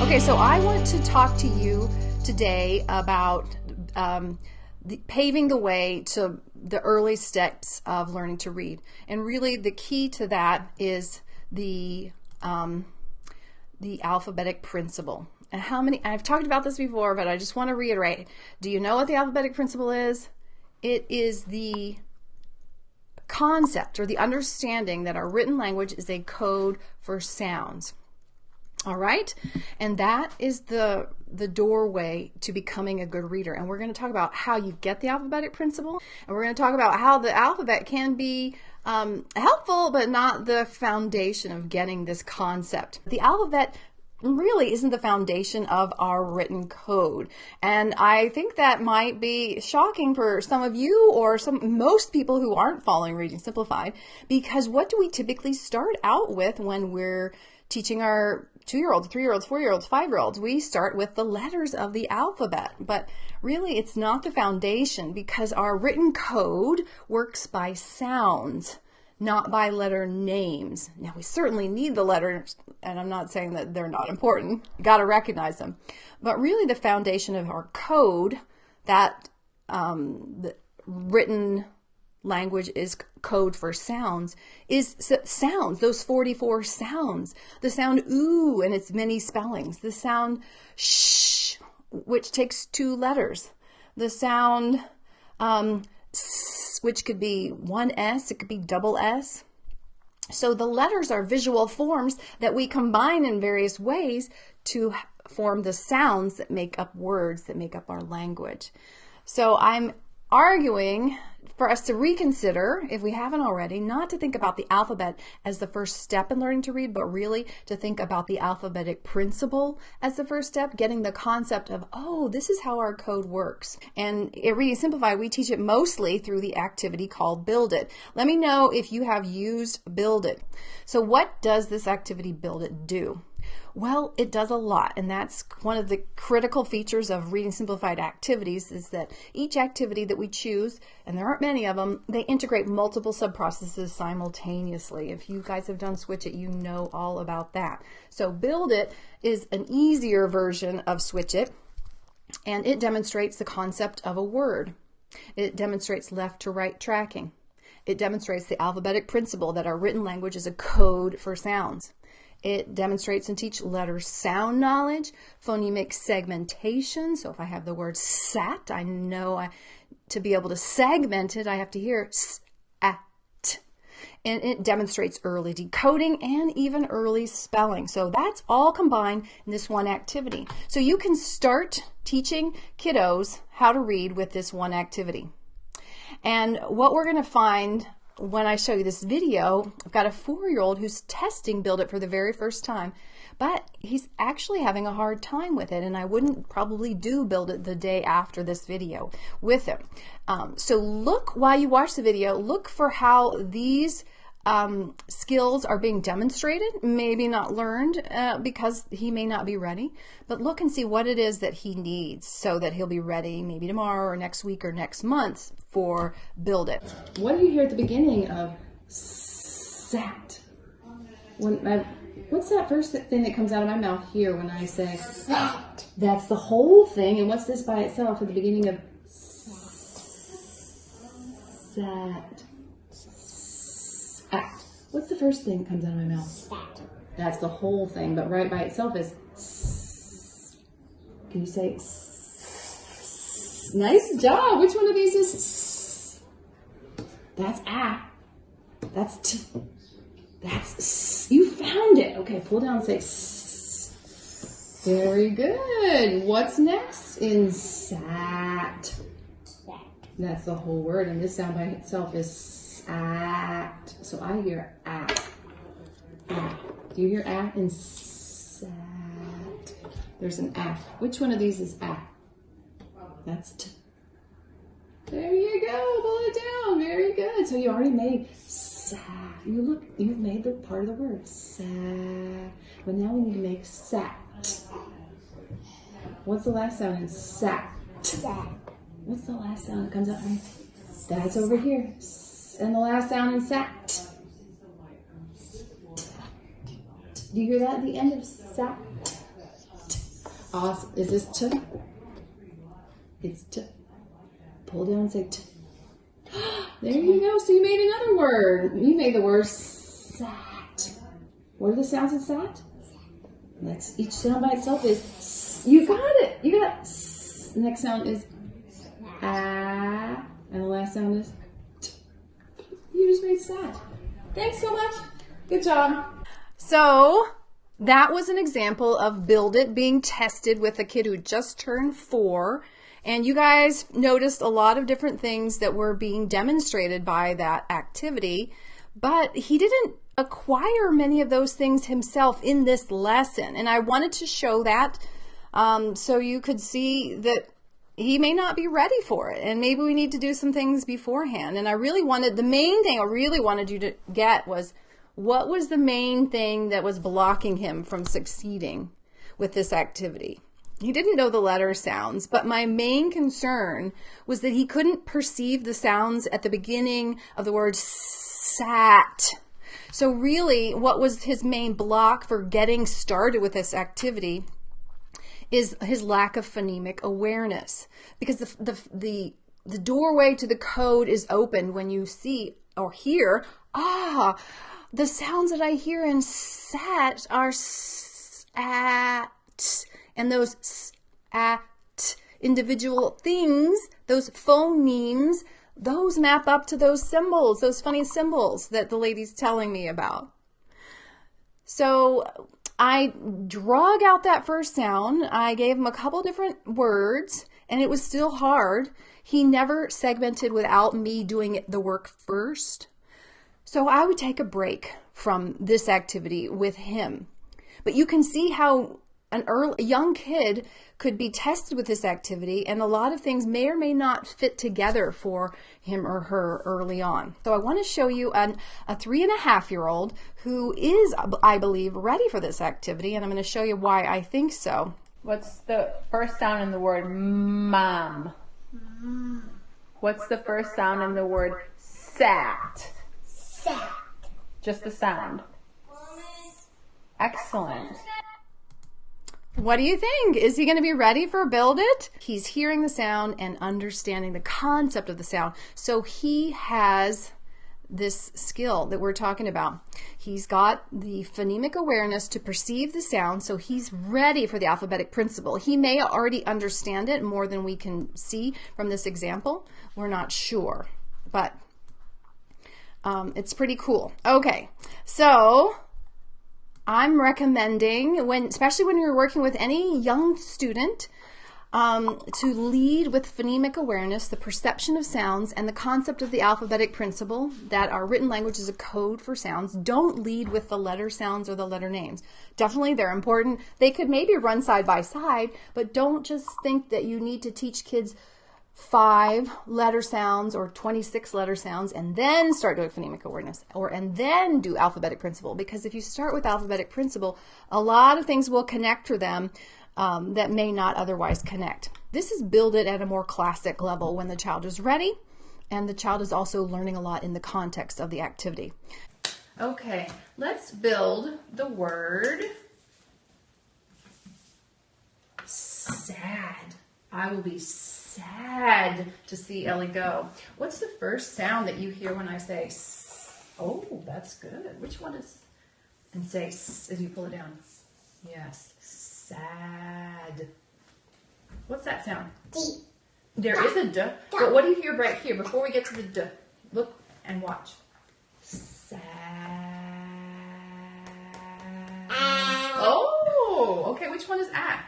Okay, so I want to talk to you today about paving the way to the early steps of learning to read. And really the key to that is the alphabetic principle. And I've talked about this before, but I just want to reiterate. Do you know what the alphabetic principle is? It is the concept or the understanding that our written language is a code for sounds. All right, and that is the doorway to becoming a good reader. And we're going to talk about how you get the alphabetic principle, and we're going to talk about how the alphabet can be helpful, but not the foundation of getting this concept. The alphabet really isn't the foundation of our written code, and I think that might be shocking for some of you or most people who aren't following Reading Simplified, because what do we typically start out with when we're teaching our 2-year-olds, 3-year-olds, 4-year-olds, 5-year-olds? We start with the letters of the alphabet, but really it's not the foundation, because our written code works by sounds, not by letter names. Now, we certainly need the letters, and I'm not saying that they're not important. You got to recognize them. But really the foundation of our code, that the written language is code for sounds, is sounds, those 44 sounds. The sound ooh and its many spellings. The sound shh, which takes 2 letters. The sound s, which could be one S, it could be double S. So the letters are visual forms that we combine in various ways to form the sounds that make up words, that make up our language. So I'm arguing for us to reconsider, if we haven't already, not to think about the alphabet as the first step in learning to read, but really to think about the alphabetic principle as the first step, getting the concept of, oh, this is how our code works. And at Reading Simplified, we teach it mostly through the activity called Build It. Let me know if you have used Build It. So what does this activity Build It do? Well, it does a lot, and that's one of the critical features of Reading Simplified activities, is that each activity that we choose, and there aren't many of them, they integrate multiple sub-processes simultaneously. If you guys have done Switch It, you know all about that. So Build It is an easier version of Switch It, and it demonstrates the concept of a word. It demonstrates left to right tracking. It demonstrates the alphabetic principle that our written language is a code for sounds. It demonstrates and teaches letter sound knowledge, phonemic segmentation. So if I have the word sat, I know to be able to segment it, I have to hear s-at. And it demonstrates early decoding and even early spelling. So that's all combined in this one activity. So you can start teaching kiddos how to read with this one activity. And what we're going to find when I show you this video, I've got a 4-year-old who's testing Build It for the very first time, but he's actually having a hard time with it, and I wouldn't probably do Build It the day after this video with him. So look, while you watch the video, look for how these skills are being demonstrated, maybe not learned because he may not be ready, but look and see what it is that he needs so that he'll be ready maybe tomorrow or next week or next month for Build It. What do you hear at the beginning of sat? What's that first thing that comes out of my mouth here when I say sat? That's the whole thing. And what's this by itself at the beginning of sat? At. What's the first thing that comes out of my mouth? Sat. That's the whole thing, but right by itself is s. Can you say s? Nice job. Which one of these is s? That's a. That's t. That's s. You found it. Okay, pull down and say s. Very good. What's next in sat? That's the whole word, and this sound by itself is at. So I hear at. Do you hear at and sat? There's an at. Which one of these is at? That's t. There you go. Pull it down. Very good. So you already made sat. You've made the part of the word sat. But now we need to make sat. What's the last sound in sat? What's the last sound that comes out? That's over here. And the last sound in sat. Do you hear that at the end of sat? Awesome. Is this t? It's t. Pull down and say t. There you go. So you made another word. You made the word sat. What are the sounds in sat? Let's, each sound by itself is s. You got it. You got s. The next sound is ah. And the last sound is t. You just made sat. Thanks so much. Good job. So that was an example of Build It being tested with a kid who just turned 4. And you guys noticed a lot of different things that were being demonstrated by that activity, but he didn't acquire many of those things himself in this lesson. And I wanted to show that so you could see that he may not be ready for it. And maybe we need to do some things beforehand. And I really wanted, the main thing I really wanted you to get was, what was the main thing that was blocking him from succeeding with this activity? He didn't know the letter sounds, but my main concern was that he couldn't perceive the sounds at the beginning of the word sat. So really, what was his main block for getting started with this activity is his lack of phonemic awareness. Because the doorway to the code is opened when you see or hear, the sounds that I hear in sat are sat. And those s-at individual things, those phonemes, those map up to those symbols, those funny symbols that the lady's telling me about. So I drug out that first sound. I gave him a couple different words, and it was still hard. He never segmented without me doing the work first. So I would take a break from this activity with him. But you can see how a young kid could be tested with this activity, and a lot of things may or may not fit together for him or her early on. So I want to show you a 3.5-year-old who is, I believe, ready for this activity, and I'm going to show you why I think so. What's the first sound in the word mom? What's the first sound in the word sat? Sat. Just the sound. Excellent. What do you think? Is he going to be ready for Build It? He's hearing the sound and understanding the concept of the sound. So he has this skill that we're talking about. He's got the phonemic awareness to perceive the sound, so he's ready for the alphabetic principle. He may already understand it more than we can see from this example. We're not sure, but it's pretty cool. Okay, so I'm recommending, especially when you're working with any young student, to lead with phonemic awareness, the perception of sounds, and the concept of the alphabetic principle, that our written language is a code for sounds. Don't lead with the letter sounds or the letter names. Definitely they're important. They could maybe run side by side, but don't just think that you need to teach kids 5 letter sounds or 26 letter sounds and then start doing phonemic awareness, and then do alphabetic principle. Because if you start with alphabetic principle, a lot of things will connect for them that may not otherwise connect. This is Build It at a more classic level when the child is ready and the child is also learning a lot in the context of the activity. Okay, let's build the word sad. I will be sad to see Ellie go. What's the first sound that you hear when I say s? Oh, that's good. Which one is? And say s as you pull it down. Yes, sad. What's that sound? D. There is a d, but what do you hear right here before we get to the d? Look and watch. Sad. Oh, okay. Which one is ah?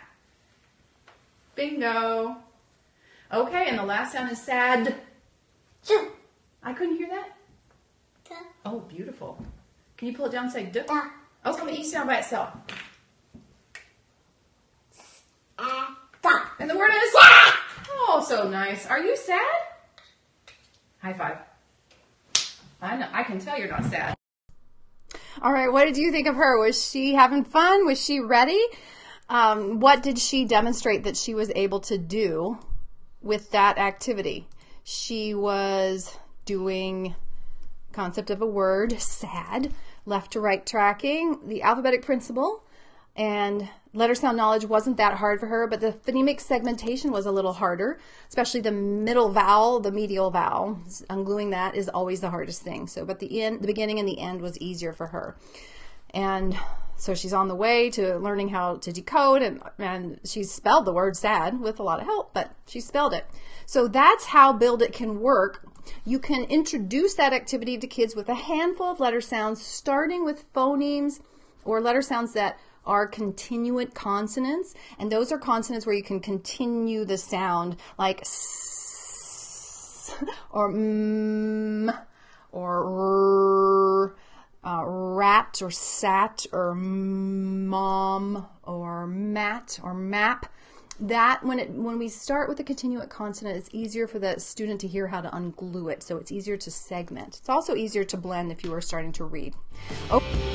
Bingo. Okay, and the last sound is sad. I couldn't hear that. Da. Oh, beautiful. Can you pull it down and say d? Da. Okay, each sound by itself. Da. And the word is oh, so nice. Are you sad? High five. I know. I can tell you're not sad. All right, what did you think of her? Was she having fun? Was she ready? What did she demonstrate that she was able to do with that activity? She was doing concept of a word, sad, left to right tracking, the alphabetic principle, And letter sound knowledge wasn't that hard for her, but the phonemic segmentation was a little harder, especially the middle vowel, the medial vowel. Ungluing that is always the hardest thing. So, but the beginning and the end was easier for her. And so she's on the way to learning how to decode, and she's spelled the word sad with a lot of help, but she spelled it. So that's how Build It can work. You can introduce that activity to kids with a handful of letter sounds, starting with phonemes or letter sounds that are continuant consonants, and those are consonants where you can continue the sound, like s or m or r, rat or sat or mom or mat or map. That when we start with a continuant consonant, it's easier for the student to hear how to unglue it, so it's easier to segment. It's also easier to blend if you are starting to read. Okay.